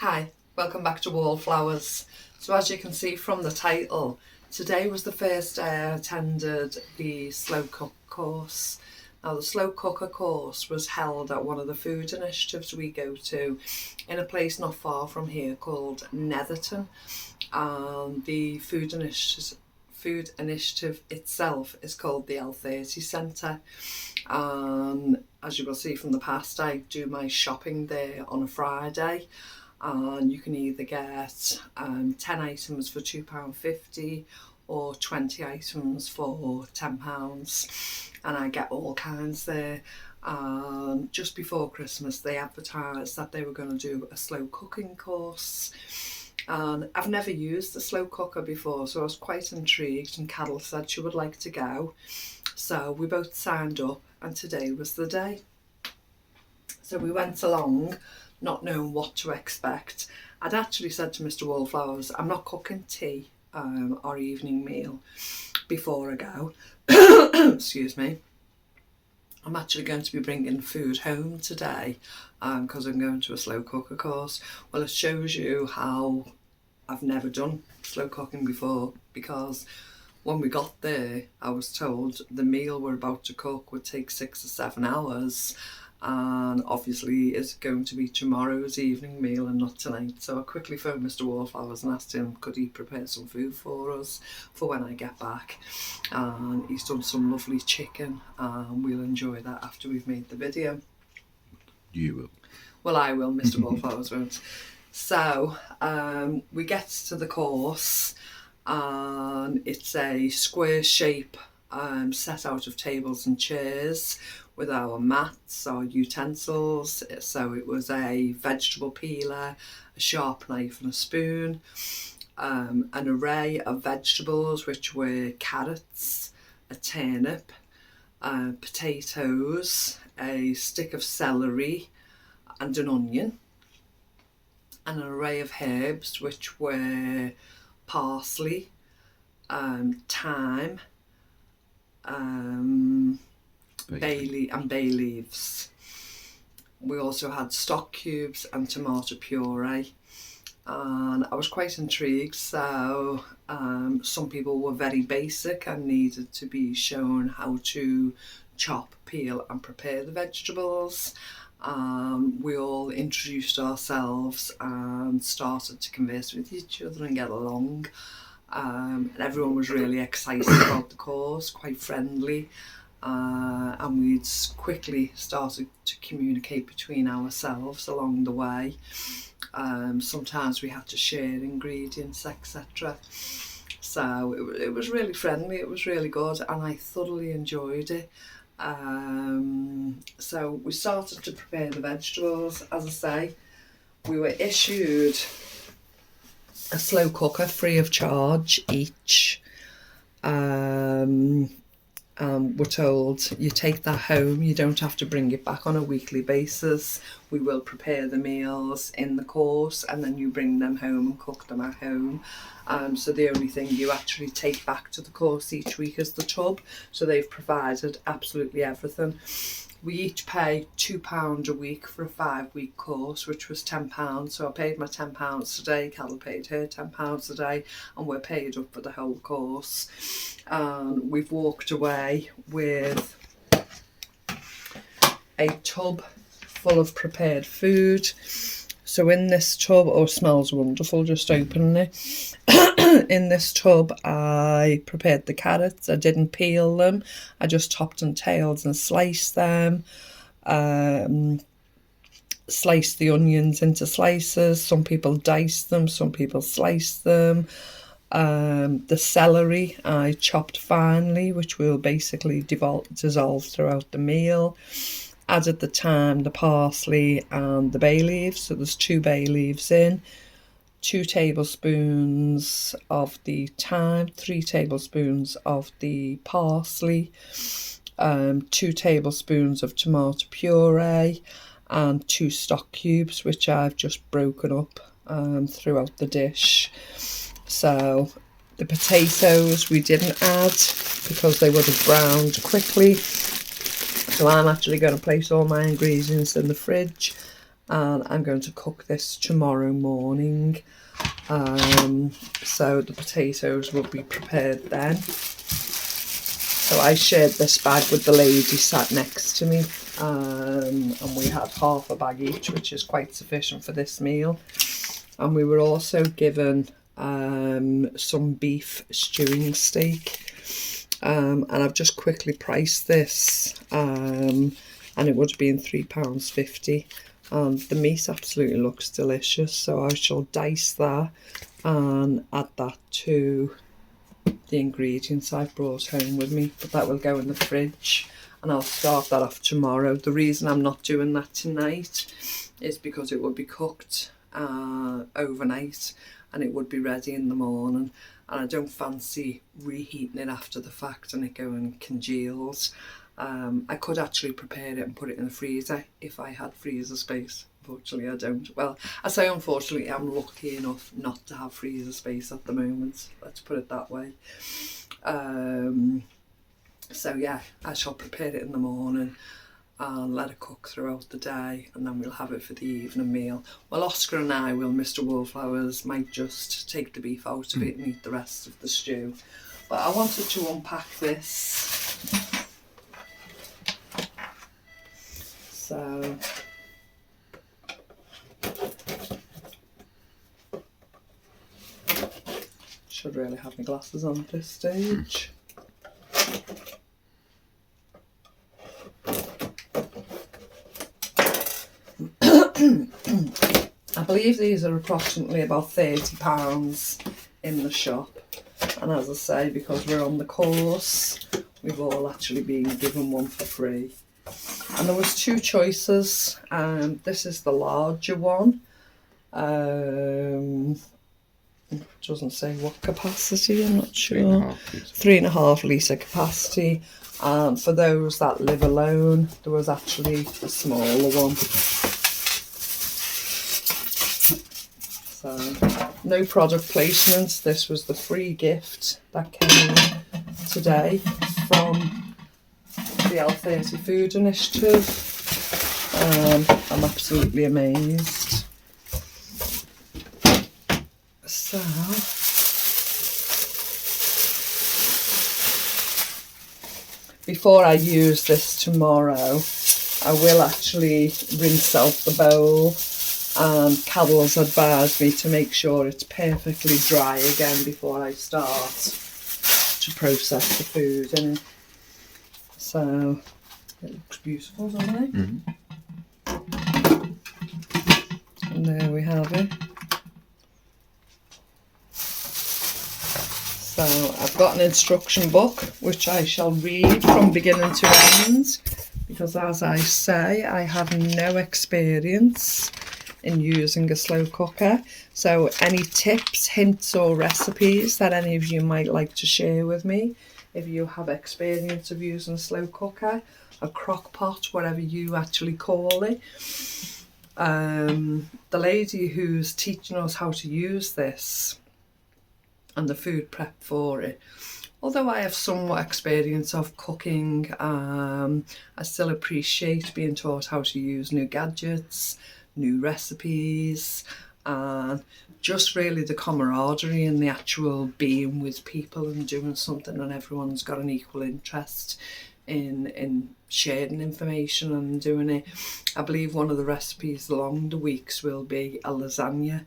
Hi, welcome back to Wallflowers. So as you can see from the title, today was the first day I attended the slow cook course. Now the slow cooker course was held at one of the food initiatives we go to in a place not far from here called Netherton. The food initiative itself is called the L30 Centre. As you will see from the past, I do my shopping there on a Friday. And you can either get 10 items for £2.50 or 20 items for £10, and I get all kinds there. Just before Christmas they advertised that they were going to do a slow cooking course, and I've never used the slow cooker before, so I was quite intrigued, and Carol said she would like to go, so we both signed up and today was the day. So we went along not knowing what to expect. I'd actually said to Mr. Wallflowers, I'm not cooking tea or evening meal before I go. Excuse me. I'm actually going to be bringing food home today because I'm going to a slow cooker course. Well, it shows you how I've never done slow cooking before, because when we got there I was told the meal we're about to cook would take 6 or 7 hours, and obviously it's going to be tomorrow's evening meal and not tonight. So I quickly phoned Mr. Wallflowers and asked him could he prepare some food for us for when I get back, and he's done some lovely chicken and we'll enjoy that after we've made the video. You will. Well, I will, Mr. Wallflowers won't. So we get to the course and it's a square shape set out of tables and chairs with our mats, our utensils. So it was a vegetable peeler, a sharp knife and a spoon, an array of vegetables which were carrots, a turnip, potatoes, a stick of celery and an onion, and an array of herbs which were parsley, thyme, bay leaves. We also had stock cubes and tomato puree, and I was quite intrigued. So some people were very basic and needed to be shown how to chop, peel and prepare the vegetables. We all introduced ourselves and started to converse with each other and get along, and everyone was really excited about the course, quite friendly. And we'd quickly started to communicate between ourselves along the way. Sometimes we had to share ingredients, etc. So it was really friendly, it was really good, and I thoroughly enjoyed it. So we started to prepare the vegetables. As I say, we were issued a slow cooker free of charge each. We're told you take that home, you don't have to bring it back on a weekly basis. We will prepare the meals in the course and then you bring them home and cook them at home. So the only thing you actually take back to the course each week is the tub. So they've provided absolutely everything. We each pay £2 a week for a 5-week course, which was £10. So I paid my £10 today, Carol paid her £10 today, and we're paid up for the whole course. We've walked away with a tub full of prepared food. So in this tub, oh, it smells wonderful just opening it. In this tub I prepared the carrots. I didn't peel them, I just topped and tailed and sliced them. Sliced the onions into slices. Some people dice them, some people slice them. The celery I chopped finely, which will basically dissolve throughout the meal. Added the thyme, the parsley and the bay leaves. So there's 2 bay leaves in. 2 tablespoons of the thyme, 3 tablespoons of the parsley, 2 tablespoons of tomato puree and 2 stock cubes, which I've just broken up throughout the dish. So the potatoes we didn't add because they would have browned quickly. So I'm actually going to place all my ingredients in the fridge and I'm going to cook this tomorrow morning. So the potatoes will be prepared then. So I shared this bag with the lady sat next to me, and we had half a bag each, which is quite sufficient for this meal. And we were also given some beef stewing steak, and I've just quickly priced this, and it would have been £3.50. And the meat absolutely looks delicious, so I shall dice that and add that to the ingredients I've brought home with me, but that will go in the fridge and I'll start that off tomorrow. The reason I'm not doing that tonight is because it will be cooked overnight and it would be ready in the morning, and I don't fancy reheating it after the fact and it going congeals. I could actually prepare it and put it in the freezer if I had freezer space. Unfortunately I don't. Well, I say unfortunately, I'm lucky enough not to have freezer space at the moment, let's put it that way. So yeah, I shall prepare it in the morning and let it cook throughout the day, and then we'll have it for the evening meal. Well, Oscar and I will, Mr. Wallflowers, might just take the beef out of it and eat the rest of the stew. But I wanted to unpack this. So should really have my glasses on at this stage. I believe these are approximately about £30 in the shop, and as I say, because we're on the course, we've all actually been given one for free. And there was two choices. This is the larger one. It doesn't say what capacity, I'm not sure. 3.5 litre capacity. For those that live alone, there was actually a smaller one. So, no product placements. This was the free gift that came today from the L30 Food Initiative. I'm absolutely amazed. So, before I use this tomorrow, I will actually rinse out the bowl, and Carol's advised me to make sure it's perfectly dry again before I start to process the food in it. So it looks beautiful, doesn't it? And there we have it. So I've got an instruction book which I shall read from beginning to end, because as I say, I have no experience in using a slow cooker. So any tips, hints or recipes that any of you might like to share with me, if you have experience of using a slow cooker, a crock pot, whatever you actually call it. The lady who's teaching us how to use this and the food prep for it, although I have somewhat experience of cooking, I still appreciate being taught how to use new gadgets, new recipes, and just really the camaraderie and the actual being with people and doing something, and everyone's got an equal interest in sharing information and doing it. I believe one of the recipes along the weeks will be a lasagna.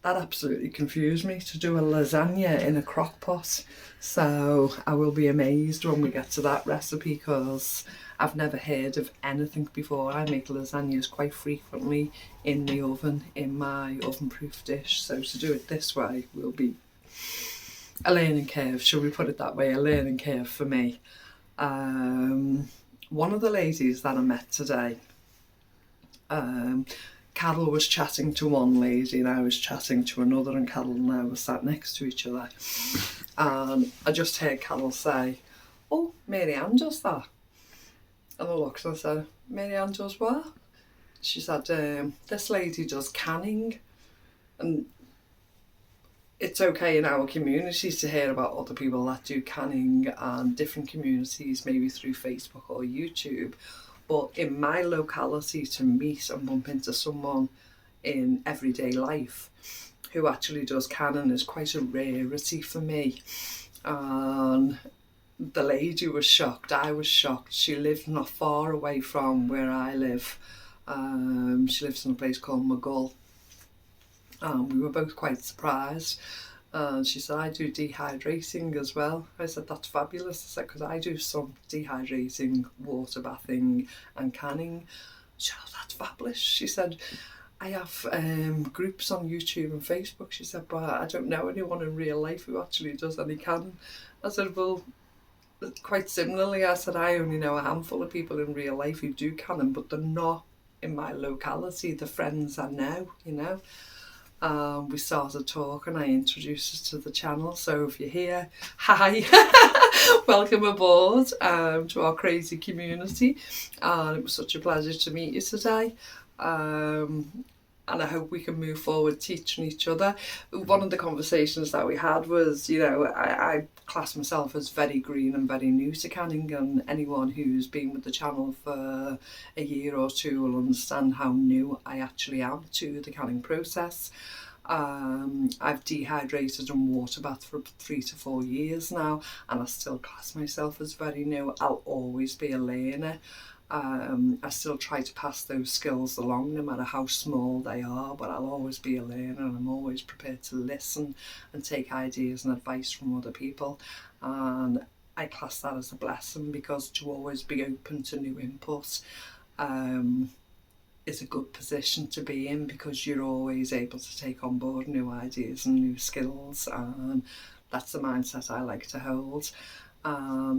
That absolutely confused me, to do a lasagna in a crock pot. So I will be amazed when we get to that recipe, because I've never heard of anything before. I make lasagnas quite frequently in the oven, in my oven-proof dish. So to do it this way will be a learning curve, shall we put it that way, a learning curve for me. One of the ladies that I met today, Carol was chatting to one lady and I was chatting to another, and Carol and I were sat next to each other. And I just heard Carol say, "Oh, Mary Ann does that." And I looked and I said, "Mary Ann does what?" She said, "This lady does canning." And it's okay in our communities to hear about other people that do canning and different communities, maybe through Facebook or YouTube. But in my locality, to meet and bump into someone in everyday life who actually does canning is quite a rarity for me. And the lady was shocked, I was shocked. She lived not far away from where I live. She lives in a place called Maghull. We were both quite surprised. And she said, I do dehydrating as well. I said, that's fabulous. I said, because I do some dehydrating, water bathing and canning. She said, oh, that's fabulous. She said, I have groups on YouTube and Facebook. She said, but I don't know anyone in real life who actually does any canning. I said, well, quite similarly, I said, I only know a handful of people in real life who do canning, but they're not in my locality. The friends I know, you know. We started talking, I introduced her to the channel, so if you're here, hi, welcome aboard to our crazy community, and it was such a pleasure to meet you today, and I hope we can move forward teaching each other. One of the conversations that we had was, you know, I class myself as very green and very new to canning, and anyone who's been with the channel for a year or two will understand how new I actually am to the canning process. I've dehydrated and water bathed for 3 to 4 years now, and I still class myself as very new. I'll always be a learner. I still try to pass those skills along no matter how small they are, but I'll always be a learner, and I'm always prepared to listen and take ideas and advice from other people, and I class that as a blessing, because to always be open to new input is a good position to be in, because you're always able to take on board new ideas and new skills, and that's the mindset I like to hold.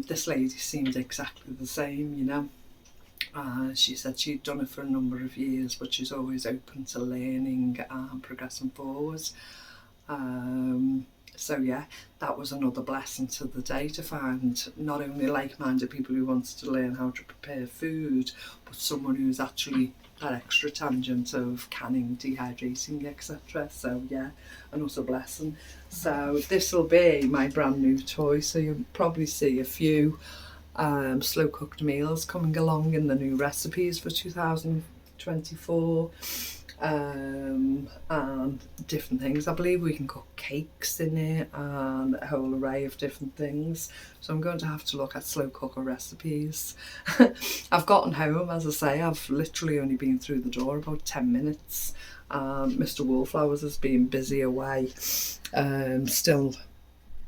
This lady seemed exactly the same, you know. She said she'd done it for a number of years, but she's always open to learning and progressing forwards. So yeah, that was another blessing to the day, to find not only like-minded people who wanted to learn how to prepare food, but someone who's actually that extra tangent of canning, dehydrating, etc. So yeah, another blessing. So this will be my brand new toy, so you'll probably see a few slow cooked meals coming along in the new recipes for 2024, and different things. I believe we can cook cakes in it and a whole array of different things, so I'm going to have to look at slow cooker recipes. I've gotten home, as I say, I've literally only been through the door about 10 minutes. Mr. Wallflowers has been busy away, still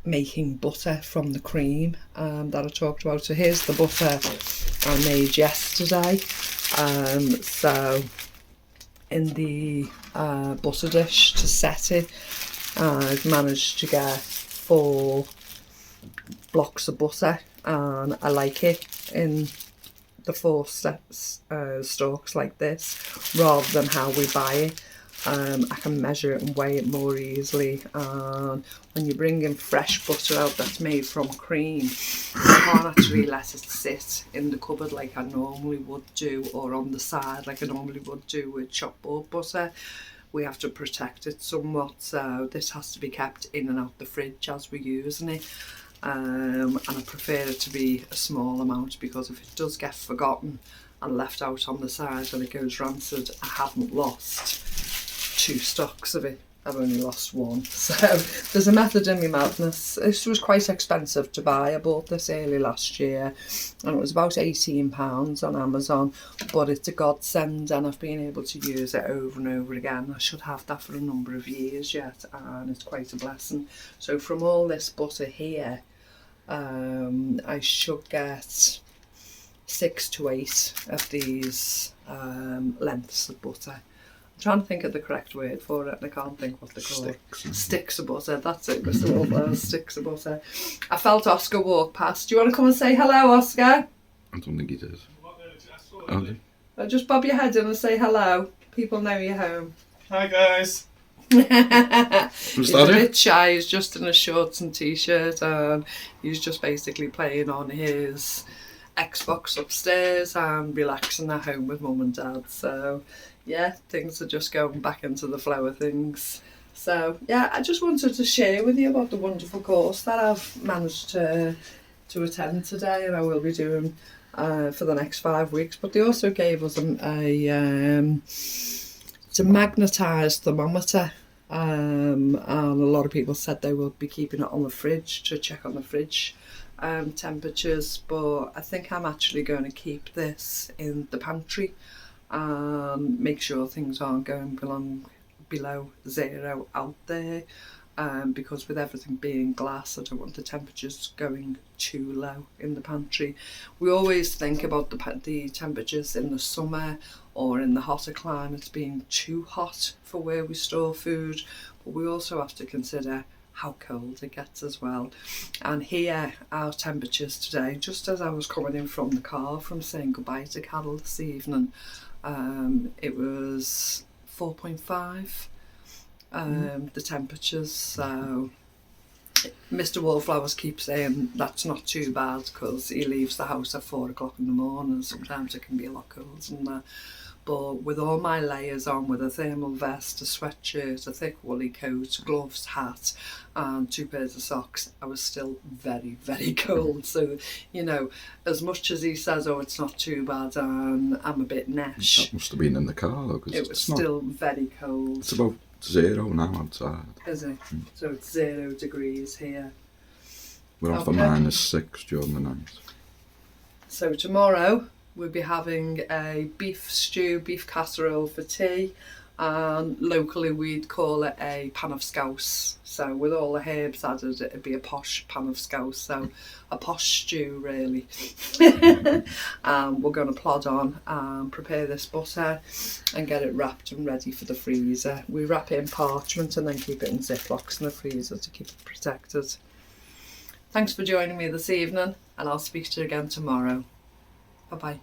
making butter from the cream that I talked about. So here's the butter I made yesterday. So in the butter dish to set it, I've managed to get 4 blocks of butter, and I like it in the 4 stalks like this, rather than how we buy it. I can measure it and weigh it more easily, and when you bring in fresh butter out that's made from cream, I can't actually let it sit in the cupboard like I normally would do, or on the side like I normally would do with chopboard butter. We have to protect it somewhat, so this has to be kept in and out the fridge as we're using it. And I prefer it to be a small amount, because if it does get forgotten and left out on the side and it goes rancid, I haven't lost 2 stocks of it, I've only lost 1. So there's a method in my madness. This was quite expensive to buy. I bought this early last year and it was about £18 on Amazon, but it's a godsend, and I've been able to use it over and over again. I should have that for a number of years yet, and it's quite a blessing. So from all this butter here, I should get 6 to 8 of these lengths of butter. I'm trying to think of the correct word for it, and I can't think what they're called. Sticks of butter, that's it, Mr. Wolf, sticks of butter. I felt Oscar walk past. Do you want to come and say hello, Oscar? I don't think he does. Okay. Just bob your head in and say hello. People know you're home. Hi guys. He's a bit shy, he's just in a shorts and t-shirt, and he's just basically playing on his Xbox upstairs and relaxing at home with mum and dad. So yeah, things are just going back into the flow of things. So yeah, I just wanted to share with you about the wonderful course that I've managed to attend today, and I will be doing for the next 5 weeks. But they also gave us it's a magnetised thermometer, and a lot of people said they will be keeping it on the fridge to check on the fridge temperatures. But I think I'm actually going to keep this in the pantry and make sure things aren't going below zero out there, because with everything being glass, I don't want the temperatures going too low in the pantry. We always think about the temperatures in the summer or in the hotter climates being too hot for where we store food, but we also have to consider how cold it gets as well. And here our temperatures today, just as I was coming in from the car from saying goodbye to Carol this evening, it was 4.5, the temperatures. So Mr. Wallflowers keeps saying that's not too bad because he leaves the house at 4 o'clock in the morning. Sometimes it can be a lot colder than that. But with all my layers on, with a thermal vest, a sweatshirt, a thick woolly coat, gloves, hat and 2 pairs of socks, I was still very, very cold. So, you know, as much as he says, oh, it's not too bad, and I'm a bit nesh. That must have been in the car though, because it was still very cold. It's about 0 now outside. Is it? So it's 0 degrees here. We're off for -6 during the night. So tomorrow we'll be having a beef stew, beef casserole for tea, and locally we'd call it a pan of scouse. So with all the herbs added, it'd be a posh pan of scouse, so a posh stew really. We're going to plod on and prepare this butter and get it wrapped and ready for the freezer. We wrap it in parchment and then keep it in Ziplocs in the freezer to keep it protected. Thanks for joining me this evening, and I'll speak to you again tomorrow. Bye-bye.